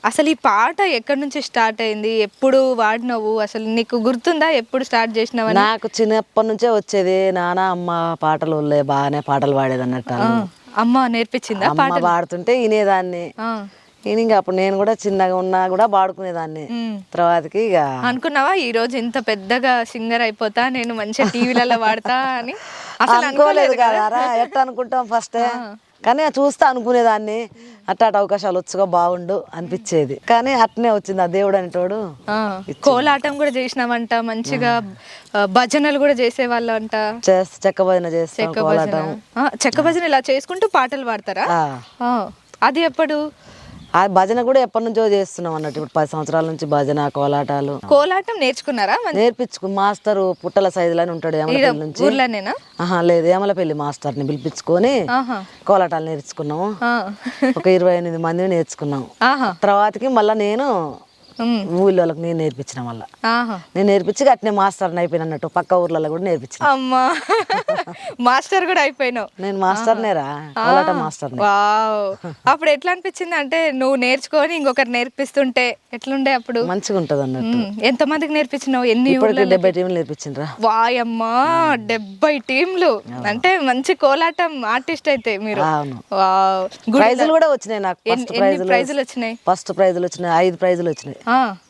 అసలు ఈ పాట ఎక్కడి నుంచి స్టార్ట్ అయింది? ఎప్పుడు వాడినవు? అసలు నీకు గుర్తుందా ఎప్పుడు స్టార్ట్ చేసినావని? నాకు చిన్నప్పటి నుంచే వచ్చేది. నాన్న అమ్మ పాటలు బాగానే పాటలు పాడేది అన్నట్టు. అమ్మ నేర్పించిందా అమ్మ పాటలు? పాడుతుంటే వినేదాన్ని. ఇంకా అప్పుడు నేను కూడా చిన్నగా ఉన్నా కూడా పాడుకునేదాన్ని. తర్వాతకి ఇక అనుకున్నావా ఈ రోజు ఇంత పెద్దగా సింగర్ అయిపోతా, నేను మంచిగా టీవీలలో వాడతా అని? అసలు అనుకోలేదు కదా. ఎట్లా అనుకుంటాం ఫస్ట్, కానీ చూస్తా అనుకునేదాన్ని. అట్ట అవకాశాలు వచ్చుగా బాగుండు అనిపించేది. కానీ అట్నే వచ్చింది ఆ దేవుడు అనేటోడు. కోలాటం కూడా చేసినావంట, మంచిగా భజనలు కూడా చేసేవాళ్ళు అంట. చెక్క భజన చేస్తాం, కోలాటం. చెక్క భజన ఇలా చేసుకుంటూ పాటలు పాడతారా? అది ఎప్పుడు? ఆ భజన కూడా ఎప్పటి నుంచో చేస్తున్నాం అన్నట్టు. ఇప్పుడు 10 సంవత్సరాల నుంచి భజన కోలాటాలు. కోలాటం నేర్చుకున్నారా? నేర్పించుకు మాస్టర్ పుట్టల సైజులో ఉంటాడు ఏమలపల్లి నుంచి. ఊర్లోనేనా? లేదు, ఏమలపల్లి మాస్టర్ ని పిలిపించుకొని కోలాటాలు నేర్చుకున్నాము. ఒక 28 మందిని నేర్చుకున్నాం. తర్వాతకి మళ్ళా నేను ఊళ్ళోకి నేను నేర్పించిన వల్ల నేను నేర్పించి అట్నే మాస్టర్ అయిపోయినట్టు. పక్క ఊర్లలో కూడా నేర్పించిన. అమ్మా, మాస్టర్ కూడా అయిపోయినావు. నేను మాస్టర్ నేరా, కోలాట మాస్టర్. అప్పుడు ఎట్లా అనిపించింది అంటే నువ్వు నేర్చుకొని ఇంకొకరు నేర్పిస్తుంటే ఎట్లుండే అప్పుడు? మంచిగా ఉంటది అన్నట్టు. ఎంత మందికి నేర్పించినావు? ఎన్ని? 70 టీంలు నేర్పించిండ్రా. వాయమ్మా, 70 టీంలు అంటే మంచి కోలాటం ఆర్టిస్ట్ అయితే మీరు. ప్రైజులు కూడా వచ్చినాయి నాకు. ప్రైజులు వచ్చినాయి? ఫస్ట్ ప్రైజులు వచ్చినాయి, 5 ప్రైజులు వచ్చినాయి.